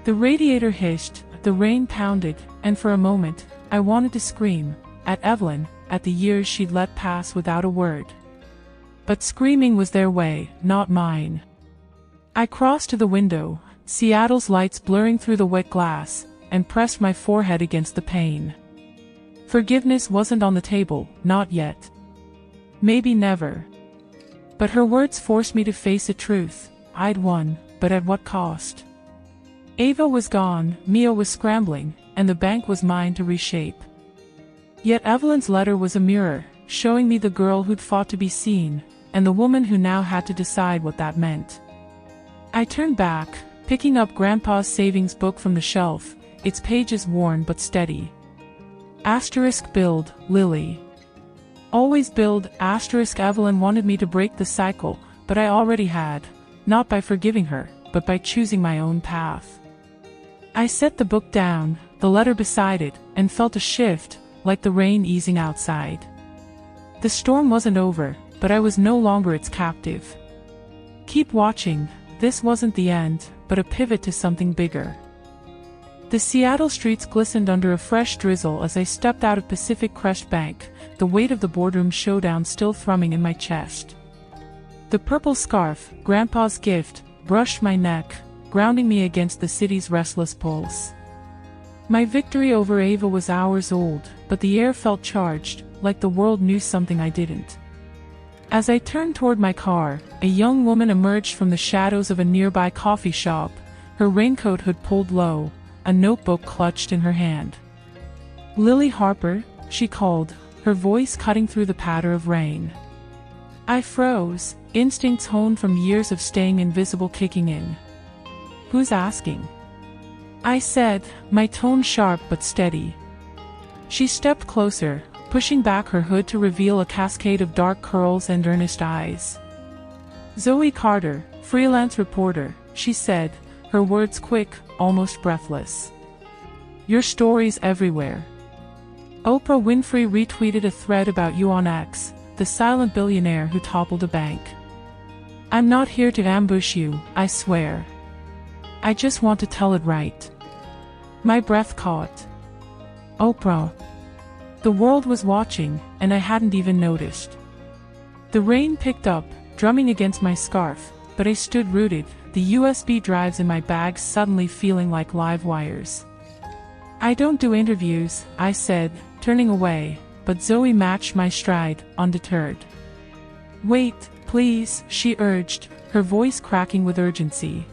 Speaker 1: The radiator hissed, the rain pounded, and for a moment, I wanted to scream, at Evelyn, at the years she'd let pass without a word. But screaming was their way, not mine. I crossed to the window, Seattle's lights blurring through the wet glass, and pressed my forehead against the pane. Forgiveness wasn't on the table, not yet. Maybe never. But her words forced me to face a truth. I'd won, but at what cost? Ava was gone, Mia was scrambling, and the bank was mine to reshape. Yet Evelyn's letter was a mirror, showing me the girl who'd fought to be seen, and the woman who now had to decide what that meant. I turned back, picking up Grandpa's savings book from the shelf, its pages worn but steady. * build, Lily. Always build, * Evelyn wanted me to break the cycle, but I already had, not by forgiving her, but by choosing my own path. I set the book down, the letter beside it, and felt a shift, like the rain easing outside. The storm wasn't over, but I was no longer its captive. Keep watching, this wasn't the end, but a pivot to something bigger. The Seattle streets glistened under a fresh drizzle as I stepped out of Pacific Crest Bank, the weight of the boardroom showdown still thrumming in my chest. The purple scarf, Grandpa's gift, brushed my neck, grounding me against the city's restless pulse. My victory over Ava was hours old, but the air felt charged, like the world knew something I didn't. As I turned toward my car, a young woman emerged from the shadows of a nearby coffee shop, her raincoat hood pulled low, a notebook clutched in her hand. "Lily Harper," she called, her voice cutting through the patter of rain. I froze, instincts honed from years of staying invisible kicking in. "Who's asking?" I said, my tone sharp but steady. She stepped closer, pushing back her hood to reveal a cascade of dark curls and earnest eyes. "Zoe Carter, freelance reporter," she said, her words quick, almost breathless. "Your story's everywhere. Oprah Winfrey retweeted a thread about you on X, the silent billionaire who toppled a bank. I'm not here to ambush you, I swear. I just want to tell it right." My breath caught. Oprah. The world was watching, and I hadn't even noticed. The rain picked up, drumming against my scarf, but I stood rooted, the USB drives in my bag suddenly feeling like live wires. "I don't do interviews," I said, turning away, but Zoe matched my stride, undeterred. "Wait, please," she urged, her voice cracking with urgency.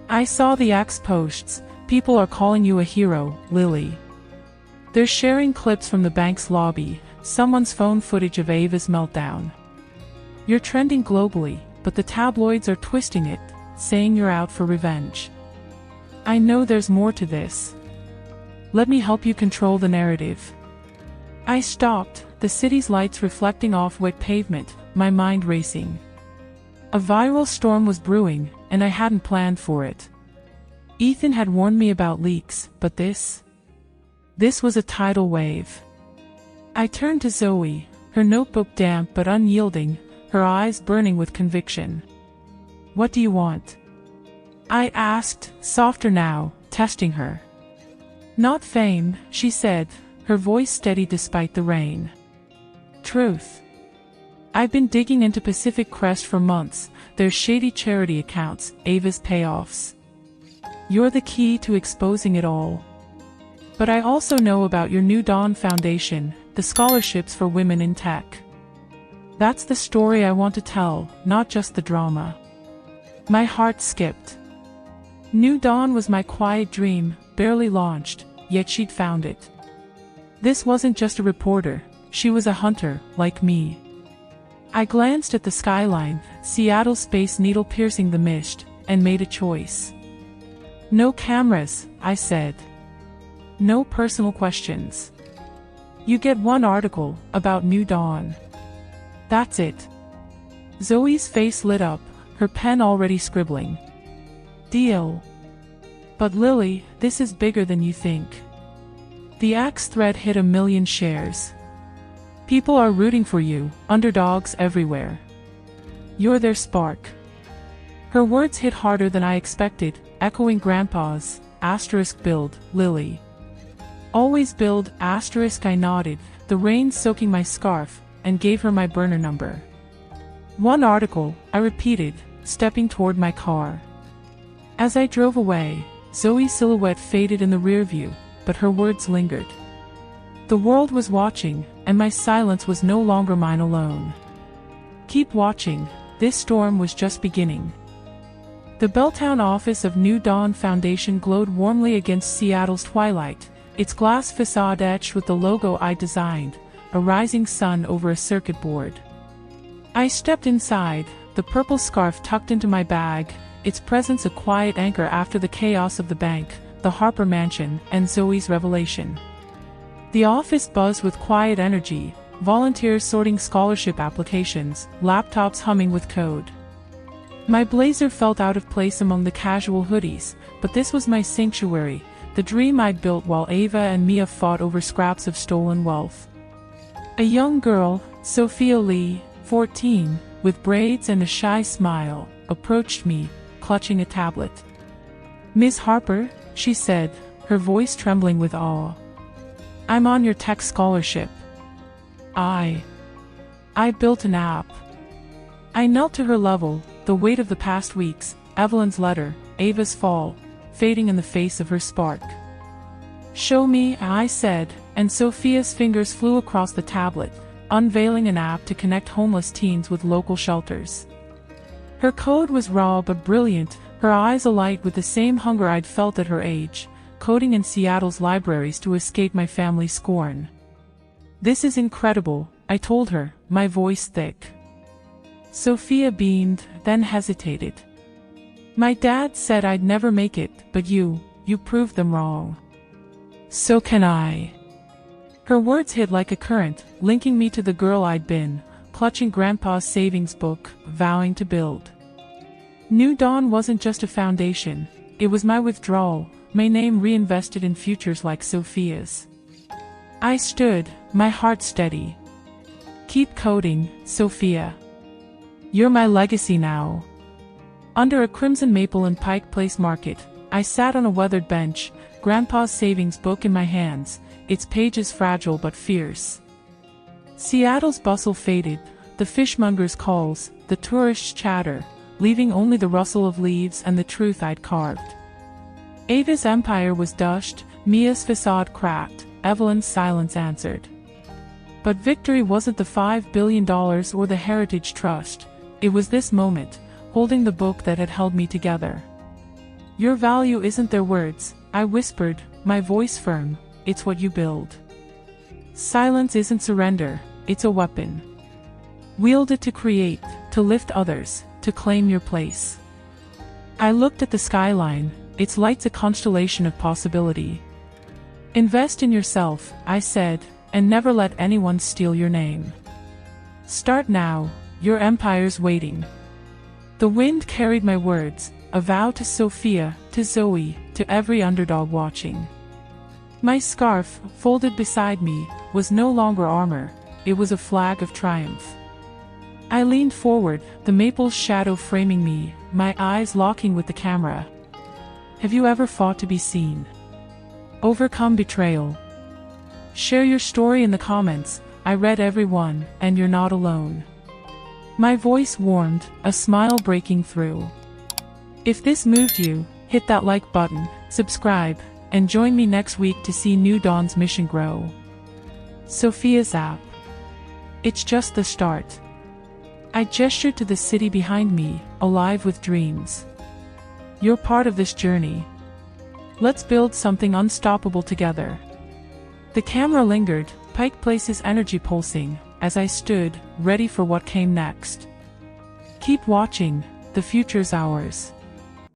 Speaker 1: "I saw the X posts. People are calling you a hero, Lily. They're sharing clips from the bank's lobby, someone's phone footage of Ava's meltdown. You're trending globally, but the tabloids are twisting it, saying you're out for revenge. I know there's more to this. Let me help you control the narrative." I stopped, the city's lights reflecting off wet pavement, my mind racing. A viral storm was brewing, and I hadn't planned for it. Ethan had warned me about leaks, but this was a tidal wave. I turned to Zoe, her notebook damp but unyielding, her eyes burning with conviction. "What do you want?" I asked, softer now, testing her. "Not fame," she said, her voice steady despite the rain. "Truth. I've been digging into Pacific Crest for months, their shady charity accounts, Ava's payoffs. You're the key to exposing it all. But I also know about your New Dawn Foundation, the scholarships for women in tech. That's the story I want to tell, not just the drama." My heart skipped. New Dawn was my quiet dream, barely launched, yet she'd found it. This wasn't just a reporter, she was a hunter, like me. I glanced at the skyline, Seattle's Space Needle piercing the mist, and made a choice. "No cameras," I said. "No personal questions. You get one article, about New Dawn. That's it." Zoe's face lit up, her pen already scribbling. "Deal. But Lily, this is bigger than you think. The axe thread hit 1 million shares. People are rooting for you, underdogs everywhere. You're their spark." Her words hit harder than I expected, echoing Grandpa's build, Lily. "Always build, I nodded, the rain soaking my scarf, and gave her my burner number. "One article," I repeated, stepping toward my car. As I drove away, Zoe's silhouette faded in the rearview, but her words lingered. The world was watching, and my silence was no longer mine alone. Keep watching, this storm was just beginning. The Belltown office of New Dawn Foundation glowed warmly against Seattle's twilight, its glass facade etched with the logo I designed, a rising sun over a circuit board. I stepped inside, the purple scarf tucked into my bag, its presence a quiet anchor after the chaos of the bank, the Harper mansion, and Zoe's revelation. The office buzzed with quiet energy, volunteers sorting scholarship applications, laptops humming with code. My blazer felt out of place among the casual hoodies, but this was my sanctuary, the dream I'd built while Ava and Mia fought over scraps of stolen wealth. A young girl, Sophia Lee, 14, with braids and a shy smile, approached me, clutching a tablet. "Miss Harper," she said, her voice trembling with awe. "I'm on your tech scholarship. I built an app." I knelt to her level, the weight of the past weeks, Evelyn's letter, Ava's fall, fading in the face of her spark. "Show me," I said, and Sophia's fingers flew across the tablet, unveiling an app to connect homeless teens with local shelters. Her code was raw but brilliant, her eyes alight with the same hunger I'd felt at her age, coding in Seattle's libraries to escape my family's scorn. "This is incredible," I told her, my voice thick. Sophia beamed, then hesitated. "My dad said I'd never make it, but you proved them wrong. So can I." Her words hit like a current, linking me to the girl I'd been, clutching Grandpa's savings book, vowing to build. New Dawn wasn't just a foundation, it was my withdrawal, my name reinvested in futures like Sophia's. I stood, my heart steady. "Keep coding, Sophia. You're my legacy now." Under a crimson maple in Pike Place Market, I sat on a weathered bench, Grandpa's savings book in my hands, its pages fragile but fierce. Seattle's bustle faded, the fishmonger's calls, the tourists' chatter, leaving only the rustle of leaves and the truth I'd carved. Ava's empire was dushed, Mia's facade cracked, Evelyn's silence answered. But victory wasn't the $5 billion or the Heritage Trust, it was this moment, holding the book that had held me together. "Your value isn't their words," I whispered, my voice firm, "it's what you build. Silence isn't surrender, it's a weapon. Wield it to create, to lift others, to claim your place." I looked at the skyline, its lights a constellation of possibility. "Invest in yourself," I said, "and never let anyone steal your name. Start now, your empire's waiting." The wind carried my words, a vow to Sophia, to Zoe, to every underdog watching. My scarf, folded beside me, was no longer armor, it was a flag of triumph. I leaned forward, the maple's shadow framing me, my eyes locking with the camera. Have you ever fought to be seen? Overcome betrayal? Share your story in the comments. I read every one, and you're not alone. My voice warmed, a smile breaking through. If this moved you, hit that like button, subscribe, and join me next week to see New Dawn's mission grow. Sophia's app. It's just the start. I gestured to the city behind me, alive with dreams. You're part of this journey. Let's build something unstoppable together. The camera lingered, Pike Place's energy pulsing, as I stood, ready for what came next. Keep watching, the future's ours.